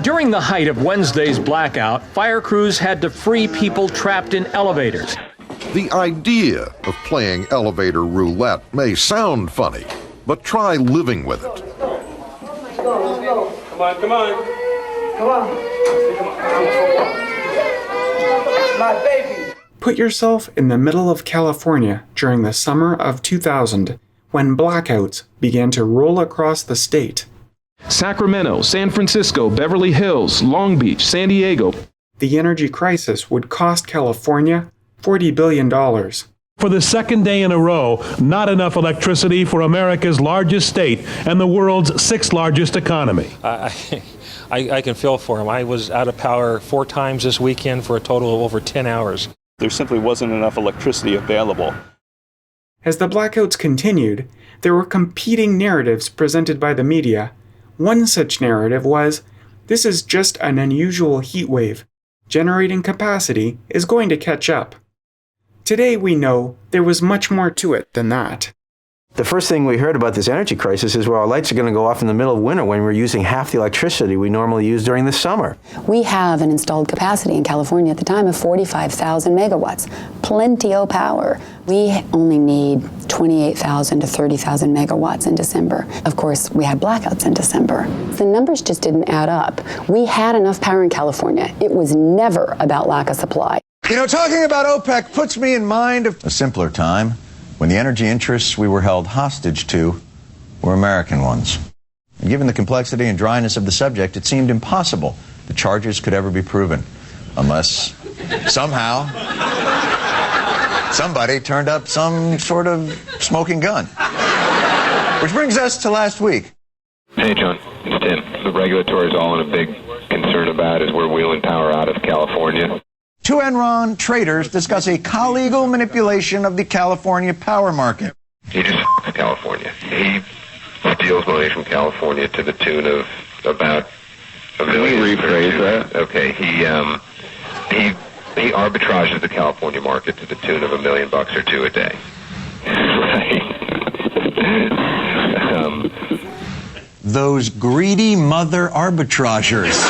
During the height of Wednesday's blackout, fire crews had to free people trapped in elevators. The idea of playing elevator roulette may sound funny, but try living with it. Come on, come on. Come on. My baby. Put yourself in the middle of California during the summer of 2000, when blackouts began to roll across the state. Sacramento, San Francisco, Beverly Hills, Long Beach, San Diego. The energy crisis would cost California $40 billion. For the second day in a row, not enough electricity for America's largest state and the world's sixth largest economy. I can feel for him. I was out of power 4 times this weekend for a total of over 10 hours. There simply wasn't enough electricity available. As the blackouts continued, there were competing narratives presented by the media. One such narrative was, this is just an unusual heat wave. Generating capacity is going to catch up. Today we know there was much more to it than that. The first thing we heard about this energy crisis is, well, our lights are going to go off in the middle of winter when we're using half the electricity we normally use during the summer. We have an installed capacity in California at the time of 45,000 megawatts. Plenty of power. We only need 28,000 to 30,000 megawatts in December. Of course, we had blackouts in December. The numbers just didn't add up. We had enough power in California. It was never about lack of supply. You know, talking about OPEC puts me in mind of a simpler time when the energy interests we were held hostage to were American ones. And given the complexity and dryness of the subject, it seemed impossible the charges could ever be proven, unless somehow somebody turned up some sort of smoking gun. Which brings us to last week. Hey, John, it's Tim. The regulatory is all in a big concern about is we're wheeling power out of California. 2 Enron traders discuss a collegal manipulation of the California power market. He just f***s California. He steals money from California to the tune of about $1 million. Can you rephrase that? Okay, he arbitrages the California market to the tune of $1 million or $2 million a day. Right. Those greedy mother arbitragers.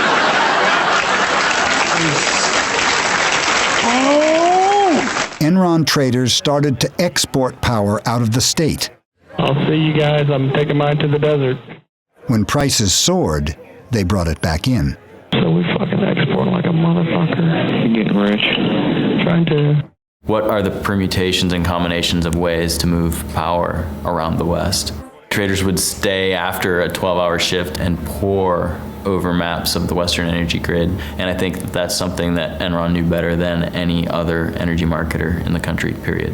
Enron traders started to export power out of the state. I'll see you guys. I'm taking mine to the desert. When prices soared, they brought it back in. So we fucking export like a motherfucker. Getting rich. Trying to... What are the permutations and combinations of ways to move power around the West? Traders would stay after a 12-hour shift and pour over maps of the Western energy grid. And I think that that's something that Enron knew better than any other energy marketer in the country, period.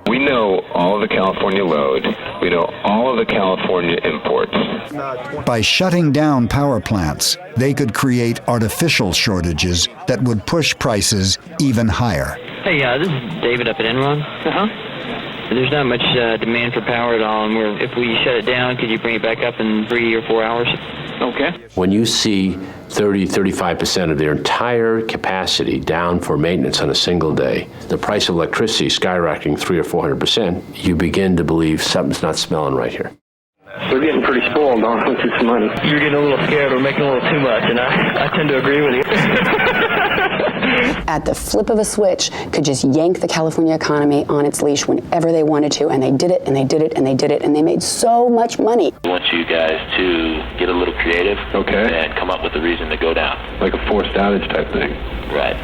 We know all of the California load. We know all of the California imports. By shutting down power plants, they could create artificial shortages that would push prices even higher. Hey, this is David up at Enron. There's not much demand for power at all, and if we shut it down, could you bring it back up in 3 or 4 hours? Okay. When you see 30-35% of their entire capacity down for maintenance on a single day, the price of electricity skyrocketing 300 or 400%, you begin to believe something's not smelling right here. We're getting pretty spoiled on with this money. You're getting a little scared. We're making a little too much, and I tend to agree with you. At the flip of a switch, could just yank the California economy on its leash whenever they wanted to, and they did it, and they did it, and they did it, and they made so much money. I want you guys to get a little creative, and come up with a reason to go down. Like a forced outage type thing. Right.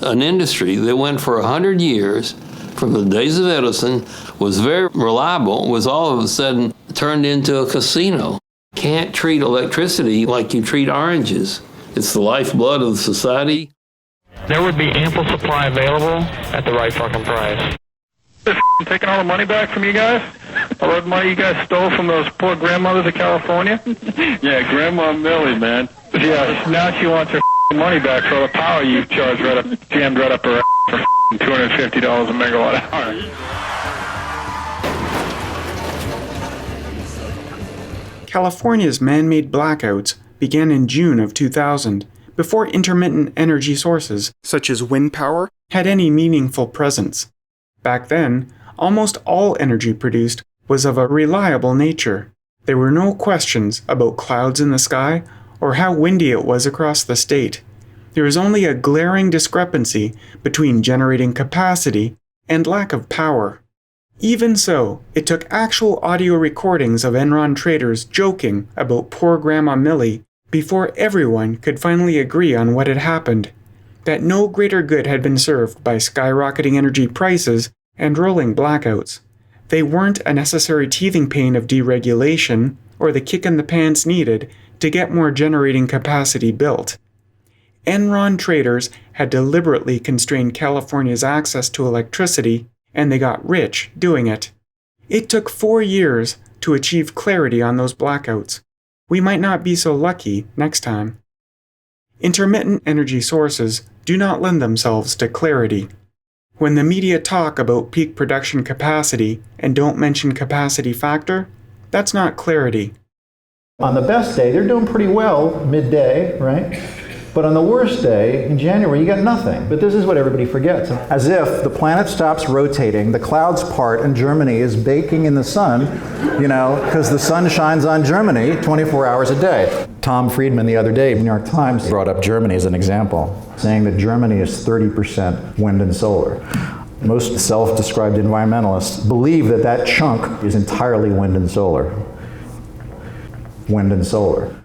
An industry that went for 100 years, from the days of Edison, was very reliable, was all of a sudden turned into a casino. Can't treat electricity like you treat oranges. It's the lifeblood of the society. There would be ample supply available at the right fucking price. They're taking all the money back from you guys? All that money you guys stole from those poor grandmothers of California? Yeah, Grandma Millie, man. Yeah, now she wants her money back for all the power you charged jammed right up her for $250 a megawatt hour. California's man-made blackouts began in June of 2000, before intermittent energy sources, such as wind power, had any meaningful presence. Back then, almost all energy produced was of a reliable nature. There were no questions about clouds in the sky or how windy it was across the state. There is only a glaring discrepancy between generating capacity and lack of power. Even so, it took actual audio recordings of Enron traders joking about poor Grandma Millie before everyone could finally agree on what had happened, that no greater good had been served by skyrocketing energy prices and rolling blackouts. They weren't a necessary teething pain of deregulation or the kick in the pants needed to get more generating capacity built. Enron traders had deliberately constrained California's access to electricity, and they got rich doing it. It took 4 years to achieve clarity on those blackouts. We might not be so lucky next time. Intermittent energy sources do not lend themselves to clarity. When the media talk about peak production capacity and don't mention capacity factor, that's not clarity. On the best day, they're doing pretty well midday, right? But on the worst day, in January, you got nothing. But this is what everybody forgets. As if the planet stops rotating, the clouds part, and Germany is baking in the sun, because the sun shines on Germany 24 hours a day. Tom Friedman the other day, New York Times, brought up Germany as an example, saying that Germany is 30% wind and solar. Most self-described environmentalists believe that that chunk is entirely wind and solar. Wind and solar.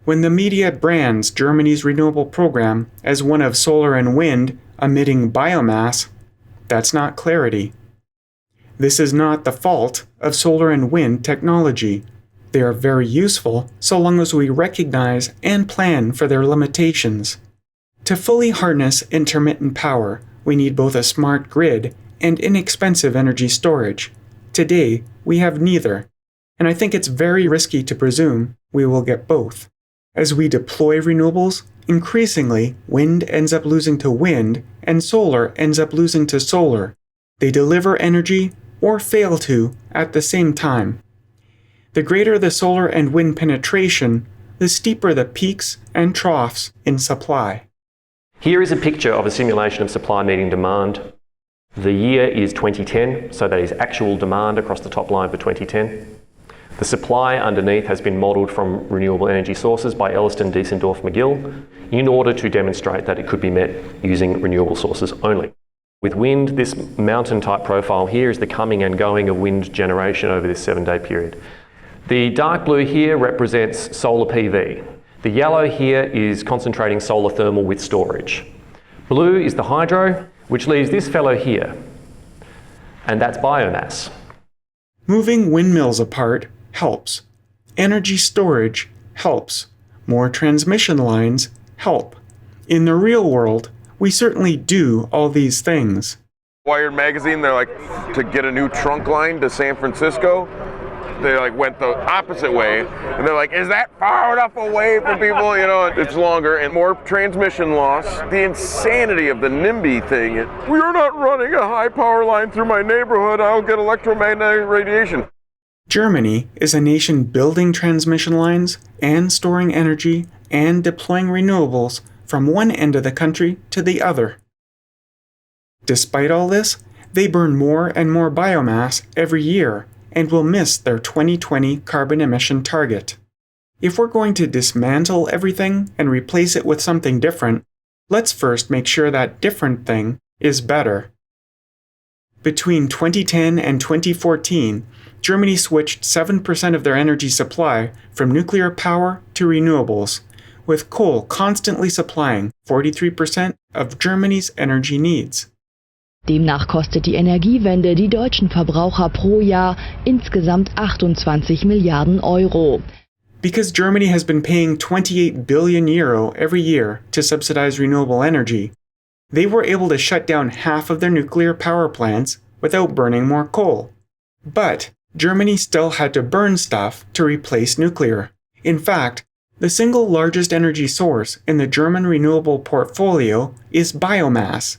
When the media brands Germany's renewable program as one of solar and wind emitting biomass, that's not clarity. This is not the fault of solar and wind technology. They are very useful so long as we recognize and plan for their limitations. To fully harness intermittent power, we need both a smart grid and inexpensive energy storage. Today, we have neither, and I think it's very risky to presume we will get both. As we deploy renewables, increasingly, wind ends up losing to wind, and solar ends up losing to solar. They deliver energy, or fail to, at the same time. The greater the solar and wind penetration, the steeper the peaks and troughs in supply. Here is a picture of a simulation of supply meeting demand. The year is 2010, so that is actual demand across the top line for 2010. The supply underneath has been modelled from renewable energy sources by Elliston, Diesendorf, McGill in order to demonstrate that it could be met using renewable sources only. With wind, this mountain-type profile here is the coming and going of wind generation over this 7-day period. The dark blue here represents solar PV. The yellow here is concentrating solar thermal with storage. Blue is the hydro, which leaves this fellow here, and that's biomass. Moving windmills apart helps. Energy storage helps. More transmission lines help. In the real world, we certainly do all these things. Wired magazine, they're like, to get a new trunk line to San Francisco, they went the opposite way, and they're like, is that far enough away from people? It's longer and more transmission loss. The insanity of the NIMBY thing. We're not running a high power line through my neighborhood. I'll get electromagnetic radiation. Germany is a nation building transmission lines and storing energy and deploying renewables from one end of the country to the other. Despite all this, they burn more and more biomass every year and will miss their 2020 carbon emission target. If we're going to dismantle everything and replace it with something different, let's first make sure that different thing is better. Between 2010 and 2014, Germany switched 7% of their energy supply from nuclear power to renewables, with coal constantly supplying 43% of Germany's energy needs. Demnach kostet die Energiewende die deutschen Verbraucher pro Jahr insgesamt 28 Milliarden Euro. Because Germany has been paying 28 billion euro every year to subsidize renewable energy, they were able to shut down half of their nuclear power plants without burning more coal. But Germany still had to burn stuff to replace nuclear. In fact, the single largest energy source in the German renewable portfolio is biomass.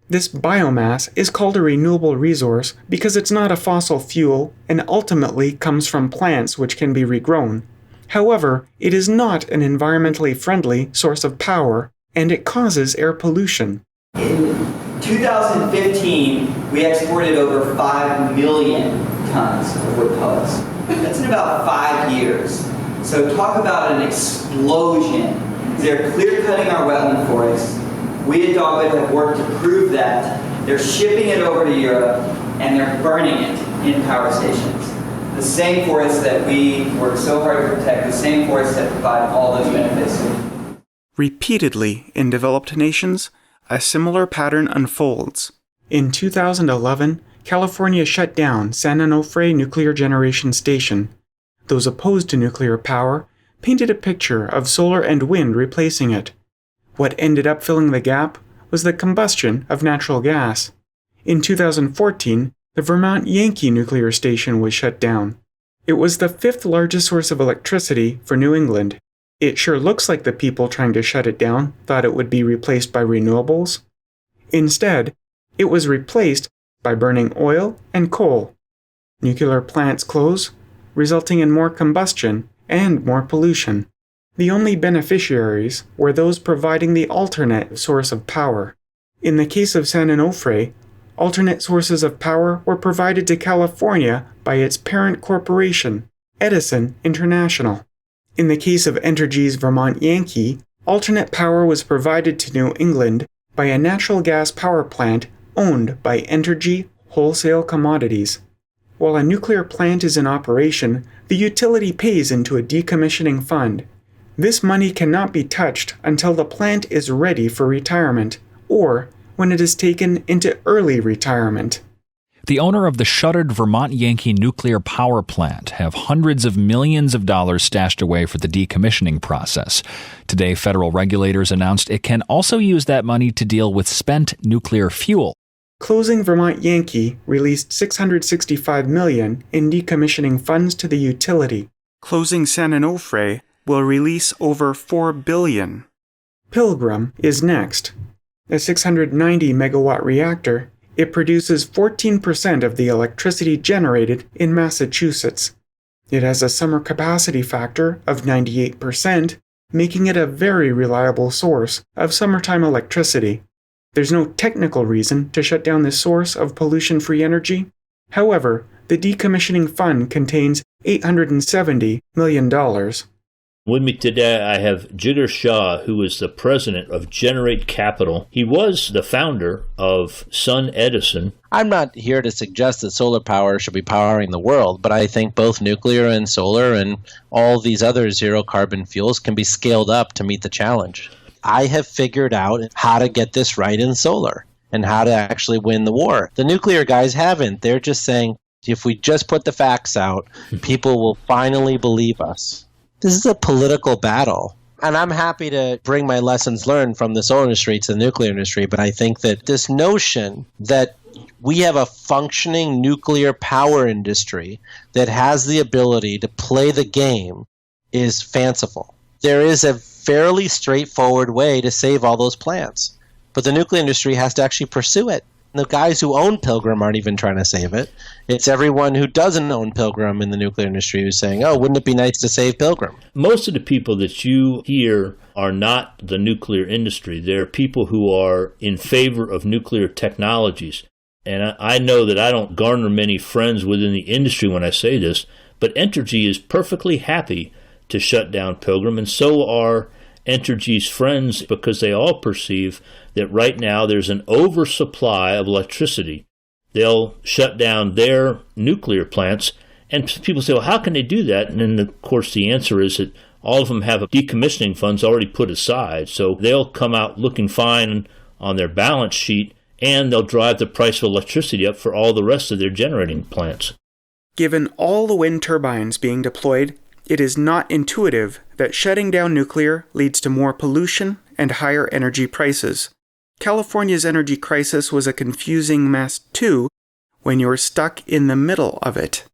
This biomass is called a renewable resource because it's not a fossil fuel and ultimately comes from plants which can be regrown. However, it is not an environmentally friendly source of power, and it causes air pollution. In 2015, we exported over 5 million tons of wood pellets. That's in about 5 years. So talk about an explosion. They're clear-cutting our wetland forests. We at Dogwood have worked to prove that. They're shipping it over to Europe, and they're burning it in power stations. The same forests that we work so hard to protect, the same forests that provide all those benefits. Repeatedly in developed nations, a similar pattern unfolds. In 2011, California shut down San Onofre Nuclear Generation Station. Those opposed to nuclear power painted a picture of solar and wind replacing it. What ended up filling the gap was the combustion of natural gas. In 2014, the Vermont Yankee nuclear station was shut down. It was the 5th largest source of electricity for New England. It sure looks like the people trying to shut it down thought it would be replaced by renewables. Instead, it was replaced by burning oil and coal. Nuclear plants close, resulting in more combustion and more pollution. The only beneficiaries were those providing the alternate source of power. In the case of San Onofre, alternate sources of power were provided to California by its parent corporation, Edison International. In the case of Entergy's Vermont Yankee, alternate power was provided to New England by a natural gas power plant owned by Entergy Wholesale Commodities. While a nuclear plant is in operation, the utility pays into a decommissioning fund. This money cannot be touched until the plant is ready for retirement, or when it is taken into early retirement. The owner of the shuttered Vermont Yankee nuclear power plant have hundreds of millions of dollars stashed away for the decommissioning process. Today, federal regulators announced it can also use that money to deal with spent nuclear fuel. Closing Vermont Yankee released $665 million in decommissioning funds to the utility. Closing San Onofre will release over $4 billion. Pilgrim is next. A 690-megawatt reactor, it produces 14% of the electricity generated in Massachusetts. It has a summer capacity factor of 98%, making it a very reliable source of summertime electricity. There's no technical reason to shut down this source of pollution-free energy. However, the decommissioning fund contains $870 million. With me today, I have Jigar Shah, who is the president of Generate Capital. He was the founder of Sun Edison. I'm not here to suggest that solar power should be powering the world, but I think both nuclear and solar and all these other zero-carbon fuels can be scaled up to meet the challenge. I have figured out how to get this right in solar and how to actually win the war. The nuclear guys haven't. They're just saying, if we just put the facts out, people will finally believe us. This is a political battle. And I'm happy to bring my lessons learned from the solar industry to the nuclear industry, but I think that this notion that we have a functioning nuclear power industry that has the ability to play the game is fanciful. There is a fairly straightforward way to save all those plants, but the nuclear industry has to actually pursue it. The guys who own Pilgrim aren't even trying to save it. It's everyone who doesn't own Pilgrim in the nuclear industry who's saying, oh, wouldn't it be nice to save Pilgrim? Most of the people that you hear are not the nuclear industry. They're people who are in favor of nuclear technologies. And I know that I don't garner many friends within the industry when I say this, but Entergy is perfectly happy to shut down Pilgrim, and so are Entergy's friends, because they all perceive that right now there's an oversupply of electricity. They'll shut down their nuclear plants, and people say, well, how can they do that? And then, of course, the answer is that all of them have decommissioning funds already put aside, so they'll come out looking fine on their balance sheet, and they'll drive the price of electricity up for all the rest of their generating plants. Given all the wind turbines being deployed, it is not intuitive that shutting down nuclear leads to more pollution and higher energy prices. California's energy crisis was a confusing mess, too, when you're stuck in the middle of it.